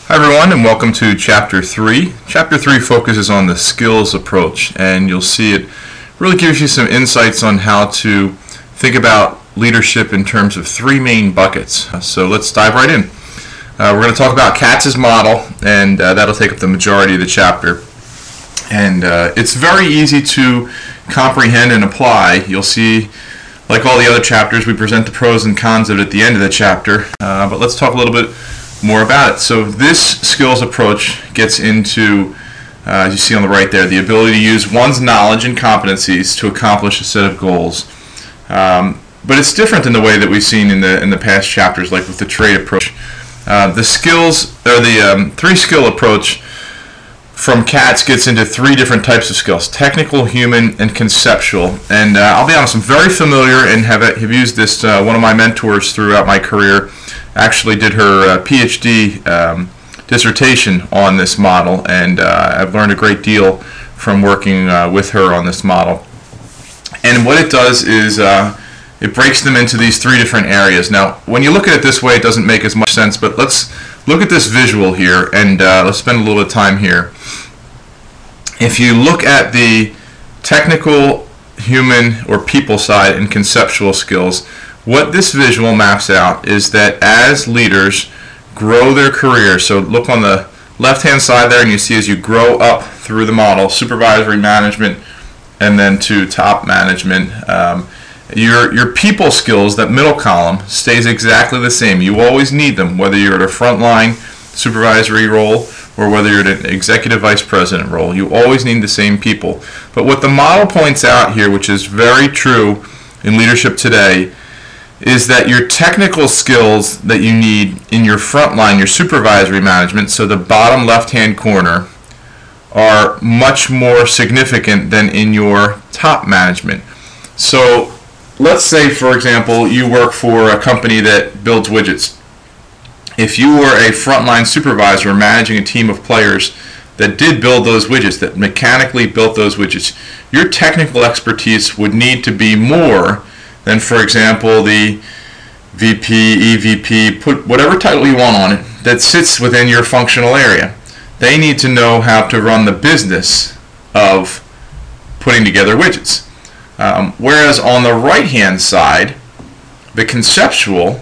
Hi everyone, and welcome to Chapter 3. Chapter 3 focuses on the skills approach, and you'll see it really gives you some insights on how to think about leadership in terms of three main buckets. So let's dive right in. We're going to talk about Katz's model, and that'll take up the majority of the chapter. And it's very easy to comprehend and apply. You'll see, like all the other chapters, we present the pros and cons of it at the end of the chapter, but let's talk a little bit more about it. So this skills approach gets into, as you see on the right there, the ability to use one's knowledge and competencies to accomplish a set of goals. But it's different than the way that we've seen in the past chapters, like with the trait approach. The skills, or the three-skill approach from Katz gets into three different types of skills: technical, human, and conceptual. And I'll be honest, I'm very familiar and have used this. One of my mentors throughout my career actually did her PhD dissertation on this model, and I've learned a great deal from working with her on this model. And what it does is it breaks them into these three different areas. Now, when you look at it this way, it doesn't make as much sense, but let's look at this visual here, and let's spend a little bit of time here. If you look at the technical, human, or people side and conceptual skills, what this visual maps out is that as leaders grow their career, so look on the left-hand side there, and you see as you grow up through the model, supervisory management, and then to top management, your people skills, that middle column, stays exactly the same. You always need them, whether you're at a frontline supervisory role or whether you're at an executive vice president role. You always need the same people. But what the model points out here, which is very true in leadership today, is that your technical skills that you need in your frontline, your supervisory management, so the bottom left-hand corner, are much more significant than in your top management. So let's say, for example, you work for a company that builds widgets. If you were a frontline supervisor managing a team of players that did build those widgets, that mechanically built those widgets, your technical expertise would need to be more than, for example, the VP, EVP, put whatever title you want on it, that sits within your functional area. They need to know how to run the business of putting together widgets. Whereas on the right-hand side, the conceptual,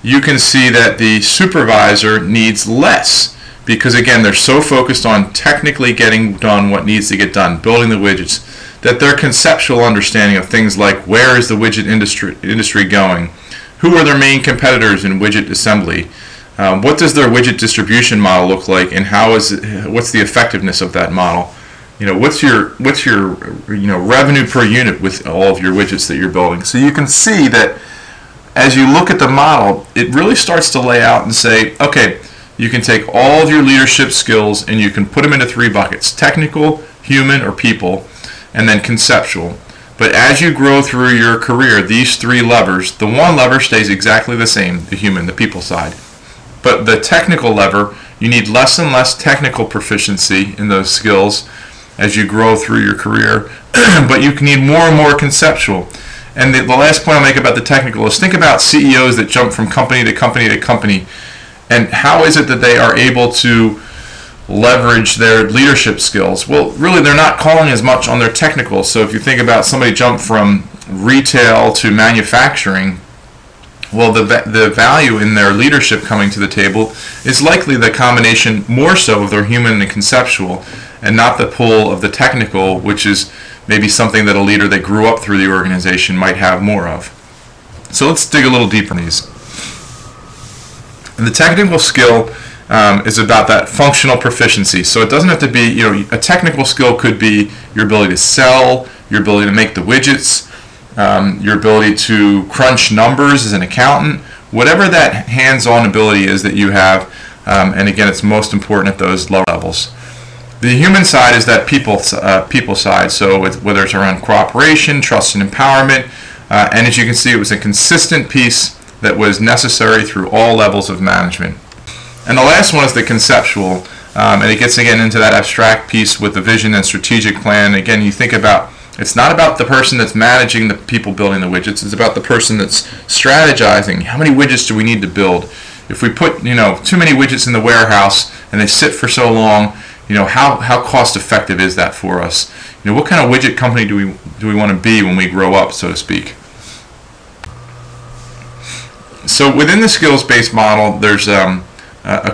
you can see that the supervisor needs less, because again, they're so focused on technically getting done what needs to get done, building the widgets, that their conceptual understanding of things like where is the widget industry going, who are their main competitors in widget assembly, what does their widget distribution model look like, and what's the effectiveness of that model? What's your revenue per unit with all of your widgets that you're building? So you can see that as you look at the model, it really starts to lay out and say, okay, you can take all of your leadership skills and you can put them into three buckets: technical, human, or people, and then conceptual. But as you grow through your career, these three levers, the one lever stays exactly the same, the human, the people side. But the technical lever, you need less and less technical proficiency in those skills as you grow through your career, but you need more and more conceptual. And the last point I'll make about the technical is, think about CEOs that jump from company to company to company, and how is it that they are able to leverage their leadership skills? Well, really, they're not calling as much on their technical. So if you think about somebody jump from retail to manufacturing, well, the value in their leadership coming to the table is likely the combination more so of their human and conceptual, and not the pull of the technical, which is maybe something that a leader that grew up through the organization might have more of. So let's dig a little deeper in these. And the technical skill is about that functional proficiency. So it doesn't have to be, a technical skill could be your ability to sell, your ability to make the widgets, your ability to crunch numbers as an accountant, whatever that hands-on ability is that you have, and again, it's most important at those lower levels. The human side is that people side, so whether it's around cooperation, trust and empowerment, and as you can see, it was a consistent piece that was necessary through all levels of management. And the last one is the conceptual, and it gets again into that abstract piece with the vision and strategic plan. Again, you think about, it's not about the person that's managing the people building the widgets, it's about the person that's strategizing. How many widgets do we need to build? If we put too many widgets in the warehouse and they sit for so long, how cost effective is that for us? What kind of widget company do we want to be when we grow up, so to speak? So within the skills-based model, there's a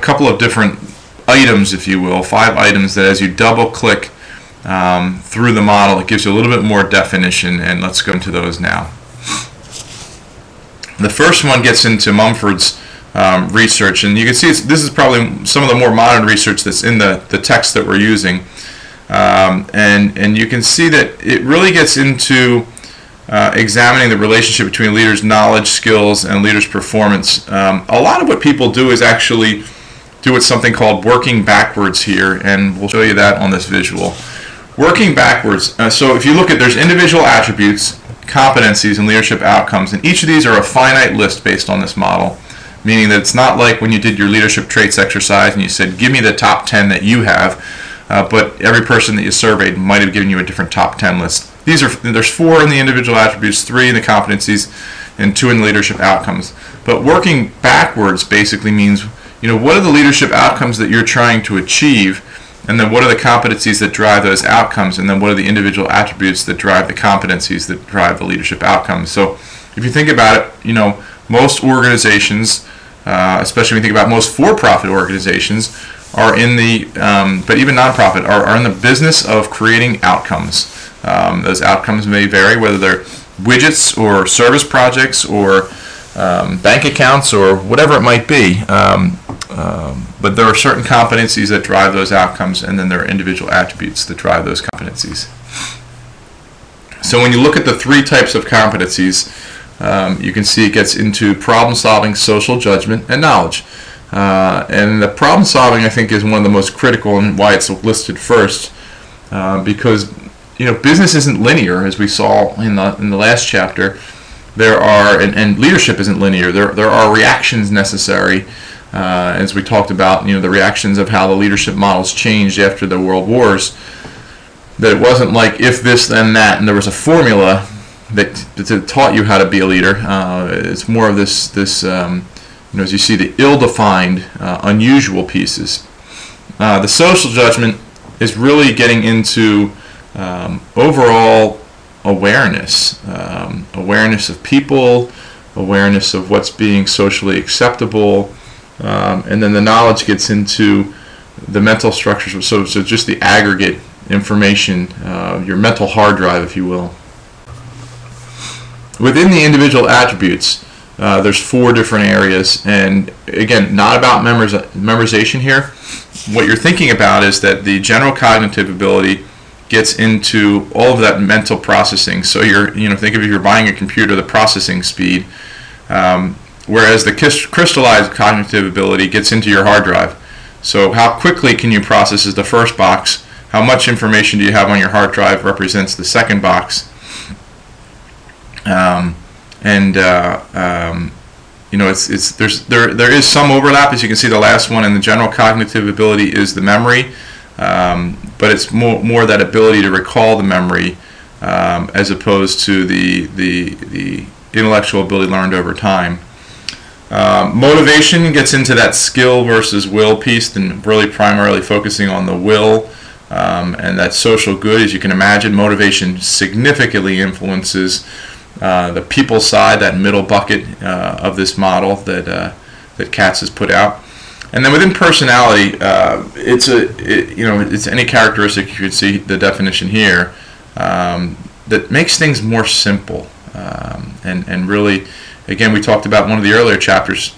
couple of different items, if you will, 5 items that as you double-click through the model, it gives you a little bit more definition, and let's go into those now. The first one gets into Mumford's research, and you can see this is probably some of the more modern research that's in the text that we're using, and you can see that it really gets into examining the relationship between leaders' knowledge, skills, and leaders' performance. A lot of what people do is actually do what's something called working backwards here, and we'll show you that on this visual. Working backwards, so if you look at, there's individual attributes, competencies, and leadership outcomes, and each of these are a finite list based on this model, meaning that it's not like when you did your leadership traits exercise and you said, give me the top 10 that you have, but every person that you surveyed might have given you a different top 10 list. There's 4 in the individual attributes, 3 in the competencies, and 2 in the leadership outcomes. But working backwards basically means, what are the leadership outcomes that you're trying to achieve, and then what are the competencies that drive those outcomes, and then what are the individual attributes that drive the competencies that drive the leadership outcomes. So if you think about it, most organizations, especially when you think about most for-profit organizations, are in the, but even nonprofit, are in the business of creating outcomes. Those outcomes may vary, whether they're widgets or service projects or bank accounts or whatever it might be. But there are certain competencies that drive those outcomes, and then there are individual attributes that drive those competencies. So when you look at the 3 types of competencies, you can see it gets into problem solving, social judgment, and knowledge. And the problem solving, I think, is one of the most critical, and why it's listed first, because business isn't linear, as we saw in the last chapter. There are, and leadership isn't linear. There are reactions necessary, as we talked about. The reactions of how the leadership models changed after the World Wars. That it wasn't like if this then that, and there was a formula that taught you how to be a leader. It's more of this as you see, the ill-defined, unusual pieces. The social judgment is really getting into overall awareness, awareness of people, awareness of what's being socially acceptable, and then the knowledge gets into the mental structures, so just the aggregate information, your mental hard drive, if you will. Within the individual attributes, there's 4 different areas, and again, not about memorization here. What you're thinking about is that the general cognitive ability gets into all of that mental processing. So think of if you're buying a computer, the processing speed, whereas the crystallized cognitive ability gets into your hard drive. So how quickly can you process is the first box. How much information do you have on your hard drive represents the second box. There is some overlap, as you can see. The last one in the general cognitive ability is the memory, but it's more that ability to recall the memory as opposed to the intellectual ability learned over time. Motivation gets into that skill versus will piece, and really primarily focusing on the will and that social good. As you can imagine, motivation significantly influences the people side, that middle bucket of this model that Katz has put out. And then within personality, it's any characteristic. You can see the definition here that makes things more simple, and really, again, we talked about one of the earlier chapters.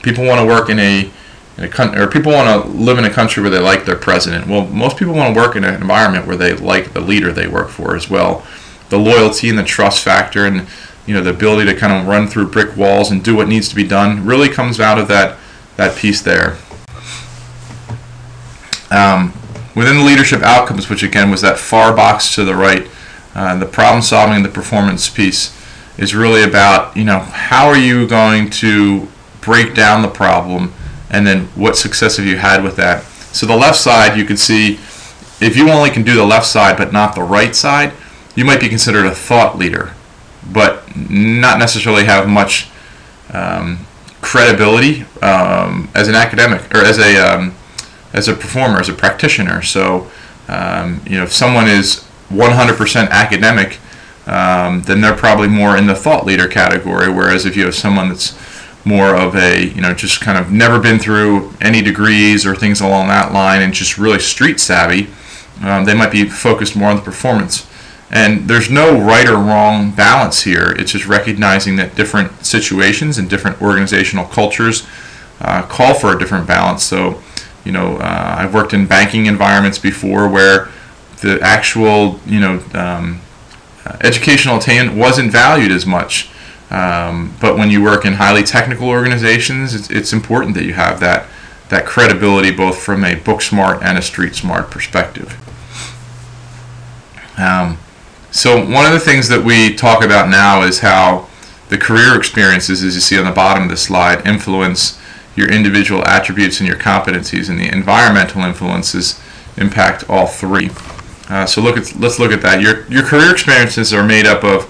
People want to work or people want to live in a country where they like their president. Well, most people want to work in an environment where they like the leader they work for as well. The loyalty and the trust factor, and the ability to kind of run through brick walls and do what needs to be done, really comes out of that piece there. Within the leadership outcomes, which again was that far box to the right, the problem solving and the performance piece is really about how are you going to break down the problem, and then what success have you had with that. So the left side, you can see, if you only can do the left side but not the right side, you might be considered a thought leader, but not necessarily have much credibility as an academic or as as a performer, as a practitioner. So if someone is 100% academic, then they're probably more in the thought leader category, whereas if you have someone that's more of a, just kind of never been through any degrees or things along that line and just really street savvy, they might be focused more on the performance. And there's no right or wrong balance here. It's just recognizing that different situations and different organizational cultures call for a different balance. So, I've worked in banking environments before where the actual, educational attainment wasn't valued as much. But when you work in highly technical organizations, it's important that you have that credibility both from a book smart and a street smart perspective. So one of the things that we talk about now is how the career experiences, as you see on the bottom of the slide, influence your individual attributes and your competencies, and the environmental influences impact all three. So let's look at that. Your career experiences are made up of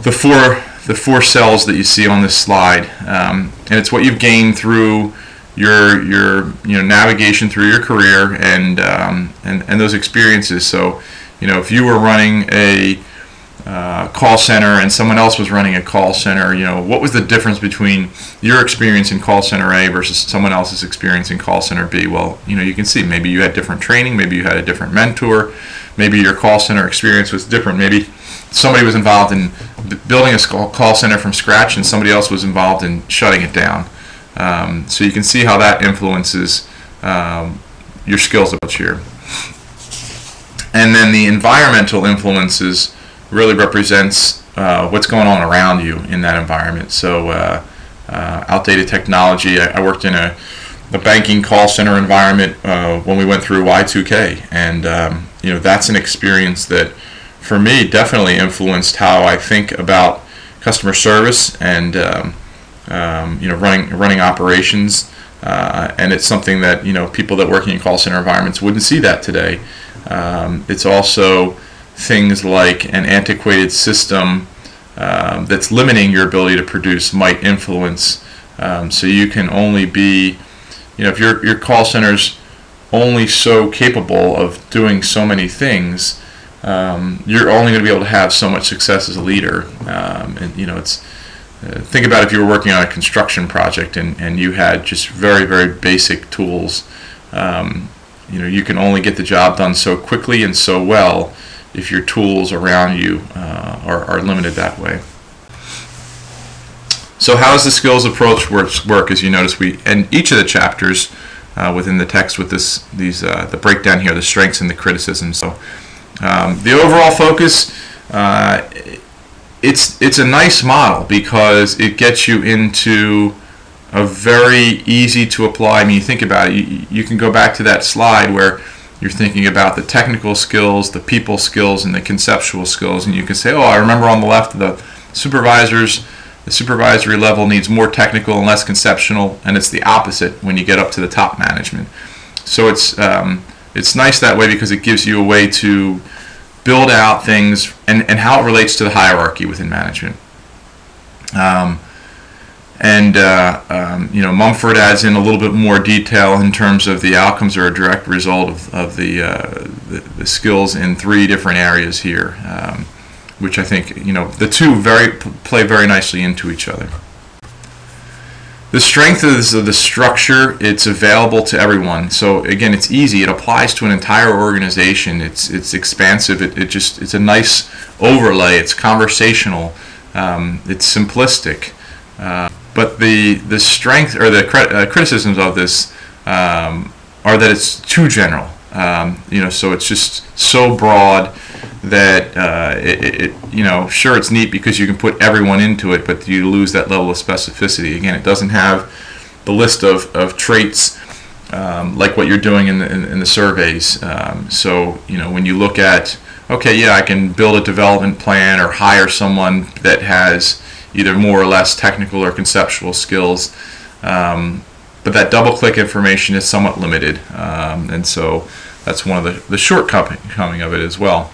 the four cells that you see on this slide, and it's what you've gained through your navigation through your career and those experiences. So if you were running a call center and someone else was running a call center, what was the difference between your experience in call center A versus someone else's experience in call center B? Well, you can see maybe you had different training, maybe you had a different mentor, maybe your call center experience was different, maybe somebody was involved in building a call center from scratch and somebody else was involved in shutting it down. So you can see how that influences your skills approach here. And then the environmental influences really represents what's going on around you in that environment. So outdated technology. I worked in a banking call center environment when we went through Y2K, and that's an experience that for me definitely influenced how I think about customer service and running operations. And it's something that people that working in call center environments wouldn't see that today. It's also things like an antiquated system that's limiting your ability to produce might influence. So you can only be, if your call center's only so capable of doing so many things, you're only going to be able to have so much success as a leader. It's think about if you were working on a construction project and you had just very, very basic tools. You can only get the job done so quickly and so well if your tools around you are limited that way. So how does the skills approach work? As you notice, we end each of the chapters within the text with the breakdown here, the strengths and the criticisms. So the overall focus, it's a nice model because it gets you into a very easy to apply. I mean, you think about it, you can go back to that slide where you're thinking about the technical skills, the people skills, and the conceptual skills, and you can say, oh, I remember on the left the supervisory level needs more technical and less conceptual, and it's the opposite when you get up to the top management. So it's nice that way because it gives you a way to build out things and how it relates to the hierarchy within management. Mumford adds in a little bit more detail in terms of the outcomes are a direct result of the skills in three different areas here, which I think the two play very nicely into each other. The strength is of the structure. It's available to everyone. So again, it's easy. It applies to an entire organization. It's expansive. It's a nice overlay. It's conversational. It's simplistic. But the strength or the criticisms of this are that it's too general. So it's just so broad that sure, it's neat because you can put everyone into it, but you lose that level of specificity. Again, it doesn't have the list of traits like what you're doing in the surveys. So when you look at, okay, yeah, I can build a development plan or hire someone that has either more or less technical or conceptual skills, but that double-click information is somewhat limited, and so that's one of the shortcoming of it as well.